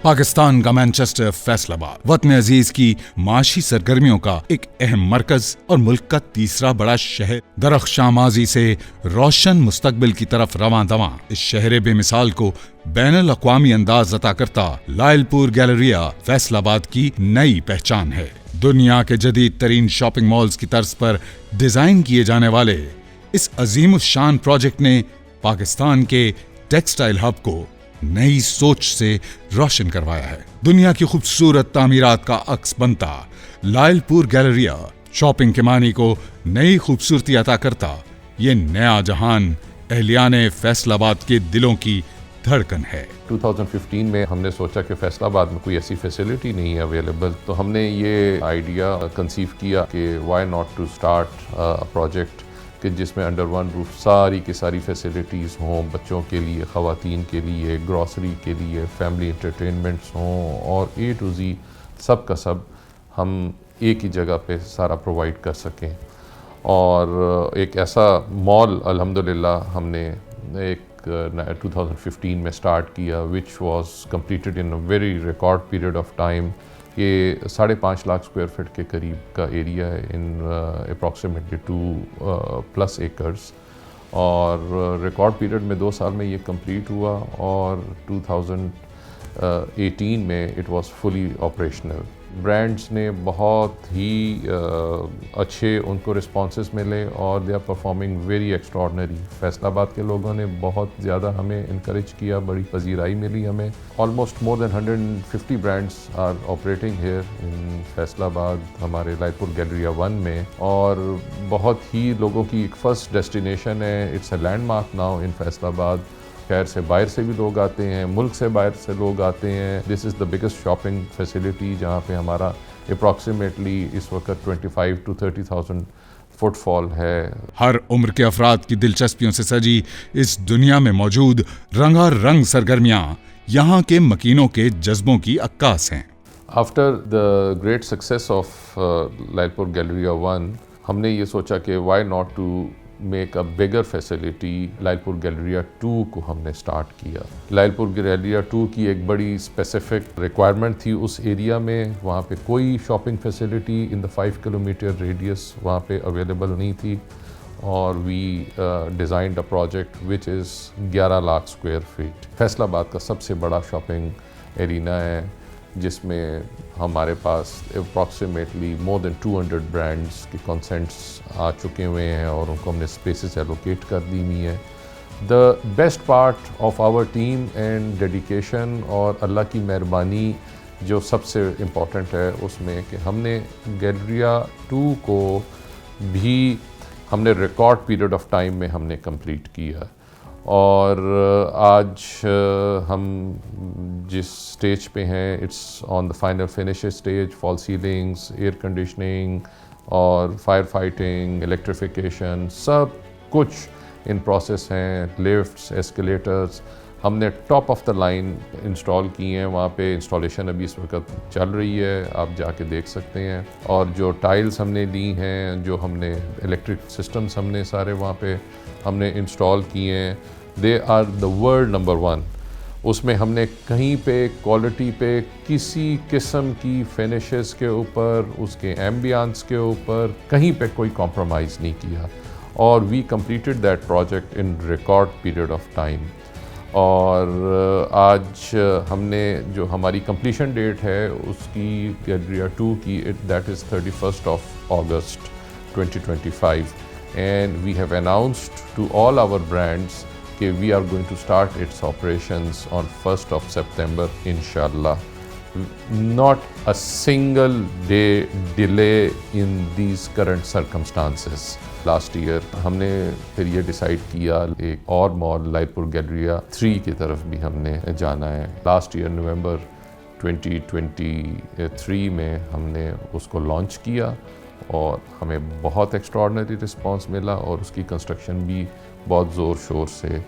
पाकिस्तान का मैनचेस्टर फैसलाबाद वतन अजीज की माशी सरगर्मियों का एक अहम मरकज और मुल्क का तीसरा बड़ा शहर, दरख्शां माजी से रोशन मुस्तकबिल की तरफ रवां दवां इस शहर बेमिसाल को बैनुल अक़वामी अंदाज अता करता लायलपुर गैलरिया फैसलाबाद की नई पहचान है। दुनिया के जदीद तरीन शॉपिंग मॉल्स की तर्ज पर डिजाइन किए जाने वाले इस अजीम शान प्रोजेक्ट ने पाकिस्तान के टेक्सटाइल हब को नई सोच से रोशन करवाया है। दुनिया की खूबसूरत तामीरात का अक्स बनता लायलपुर गैलरिया शॉपिंग के मानी को नई खूबसूरती अता करता ये नया जहान अहलियाने फैसलाबाद के दिलों की धड़कन है। 2015 में हमने सोचा कि फैसलाबाद में कोई ऐसी फैसिलिटी नहीं है अवेलेबल, तो हमने ये आइडिया कंसीव किया कि why not to start a project कि जिसमें अंडर वन रूफ सारी की सारी फैसिलिटीज़ हों, बच्चों के लिए, ख़वातीन के लिए, ग्रॉसरी के लिए, फैमिली एंटरटेनमेंट्स हों और A to Z सब का सब हम एक ही जगह पे सारा प्रोवाइड कर सकें। और एक ऐसा मॉल अल्हम्दुलिल्लाह हमने एक 2015 में स्टार्ट किया which was completed in a very record period of time. ये 5.5 लाख स्क्वायर फीट के करीब का एरिया है इन अप्रॉक्सीमेटली 2+ एकर्स और रिकॉर्ड पीरियड में 2 साल में ये कंप्लीट हुआ और 2018 में it was fully operational. Brands ने बहुत ही अच्छे उनको रिस्पॉन्सेस मिले और they are performing very extraordinary. Faisalabad के लोगों ने बहुत ज़्यादा हमें इनकरेज किया, बड़ी पजीराई मिली हमें। Almost more than 150 brands are operating here in Faisalabad हमारे लायलपुर गैलरिया 1 में और बहुत ही लोगों की एक फ़र्स्ट डेस्टिनेशन है। It's a landmark now in Faisalabad. शहर से बाहर से भी लोग आते हैं, मुल्क से बाहर से लोग आते हैं। This is the biggest shopping facility जहाँ पे हमारा अप्रॉक्सीमेटली इस वक्त 25,000 to 30,000 फुटफॉल है। हर उम्र के अफराद की दिलचस्पियों से सजी इस दुनिया में मौजूद रंगारंग सरगर्मियाँ यहाँ के मकीनों के जज्बों की अक्कास हैं। After the great success of Lyallpur Galleria 1 हमने ये सोचा कि why not to make a bigger facility. Lyallpur Galleria 2 को हमने स्टार्ट किया। लायलपुर गैलरिया 2 की एक बड़ी स्पेसिफिक रिक्वायरमेंट थी उस एरिया में, वहाँ पे कोई shopping facility in the 5 kilometre radius वहाँ पे अवेलेबल नहीं थी और we designed a project which is 11 lakh square feet. Faisalabad का सबसे बड़ा शॉपिंग एरिना है जिसमें हमारे पास अप्रॉक्सीमेटली मोर देन 200 ब्रांड्स के कंसेंट्स आ चुके हुए हैं और उनको हमने स्पेसेस एलोकेट कर दी हुई है। The best part of our team and dedication और अल्लाह की मेहरबानी जो सबसे इम्पॉर्टेंट है उसमें कि हमने गैलरिया 2 को भी हमने रिकॉर्ड पीरियड ऑफ टाइम में हमने कंप्लीट किया और आज हम जिस स्टेज पे हैं it's on the final finish stage. Fall ceilings, air conditioning और फायर फाइटिंग, इलेक्ट्रिफिकेशन सब कुछ इन प्रोसेस हैं। लिफ्ट्स, एस्केलेटर्स हमने top of the line install की हैं। वहाँ पे इंस्टॉलेशन अभी इस वक्त चल रही है, आप जाके देख सकते हैं। और जो टाइल्स हमने ली हैं, जो हमने इलेक्ट्रिक सिस्टम्स हमने सारे वहाँ पे हमने इंस्टॉल किए हैं, they are the world number 1। उसमें हमने कहीं पे क्वालिटी पे किसी किस्म की फिनिशेस के ऊपर, उसके एम्बियंस के ऊपर कहीं पे कोई कॉम्प्रोमाइज़ नहीं किया और we completed that project in record period of time. और आज हमने जो हमारी कंप्लीशन डेट है उसकी गैलरिया 2 की that is 31st of August 2025 and we have announced to all our brands that we are going to start its operations on 1st of September inshallah. Not a single day delay in these current circumstances. Last year हमने फिर ये decide किया एक और mall Lyallpur Galleria 3 की तरफ भी हमने जाना है। लास्ट ईयर नवंबर 2023 में हमने उसको लॉन्च किया और हमें बहुत एक्स्ट्रॉर्डनरी रिस्पांस मिला और उसकी कंस्ट्रक्शन भी बहुत ज़ोर शोर से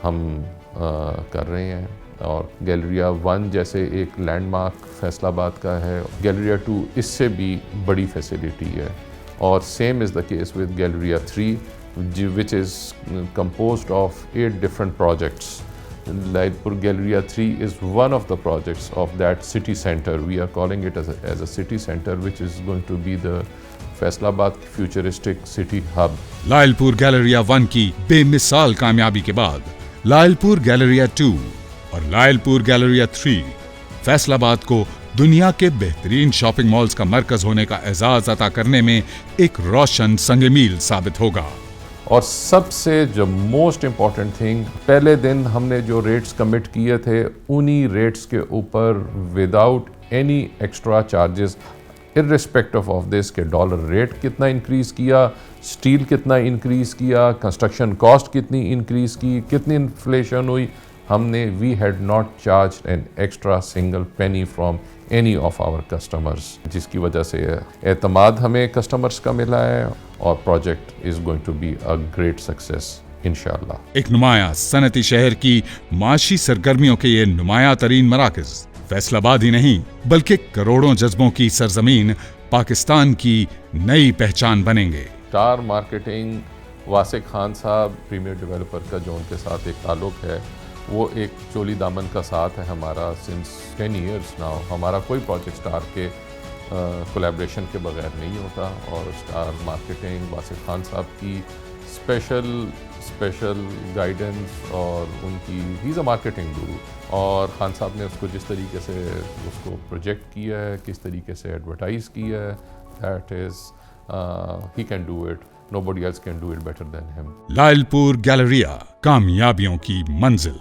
हम कर रहे हैं। और गैलरिया 1 जैसे एक लैंडमार्क फैसलाबाद का है, गैलरिया 2 इससे भी बड़ी फैसिलिटी है। और same is the case with Galleria 3 which is composed of 8 different projects Lailpur Galleria 3 is one of the projects of that city center. We are calling it as a city center, which is going to be the Faisalabad futuristic city hub. Lyallpur Galleria 1 की बेमिसाल कामयाबी के बाद Lyallpur Galleria 2 और Lyallpur Galleria 3 Faisalabad को दुनिया के बेहतरीन शॉपिंग मॉल्स का मरकज होने का एजाज अता करने में एक रोशन संग मील साबित होगा। और सबसे जो मोस्ट इम्पॉर्टेंट थिंग, पहले दिन हमने जो रेट्स कमिट किए थे उन्हीं रेट्स के ऊपर without any extra charges, irrespective of this के डॉलर रेट कितना इंक्रीज किया, स्टील कितना इंक्रीज किया, कंस्ट्रक्शन कॉस्ट कितनी इंक्रीज की, कितनी इन्फ्लेशन हुई, हमने we had not charge an extra single penny from any of our customers, जिसकी वजह से एतमाद हमें कस्टमर्स का मिला है और project is going to be a great success इंशाल्लाह। एक नुमाया सनती शहर की माशी सरगर्मियों के ये नुमाया तरीन मराकज फैसलाबाद ही नहीं बल्कि करोड़ों जज्बों की सरजमीन पाकिस्तान की नई पहचान बनेंगे। स्टार मार्केटिंग, वासिक खान साहब प्रीमियर डेवलपर का जो उनके साथ एक ताल्लुक है, वो एक चोली दामन का साथ है हमारा सिंस 10 years नाउ। हमारा कोई प्रोजेक्ट स्टार के कोलैबोरेशन के बगैर नहीं होता, और स्टार मार्केटिंग वासिक खान साहब की स्पेशल गाइडेंस और उनकी ही इज़ अ मार्केटिंग गुरु, और खान साहब ने उसको जिस तरीके से उसको प्रोजेक्ट किया है, किस तरीके से एडवर्टाइज़ किया है, that is he can do it, nobody else can do it better than him. Lyallpur Galleria, कामयाबियों की मंजिल।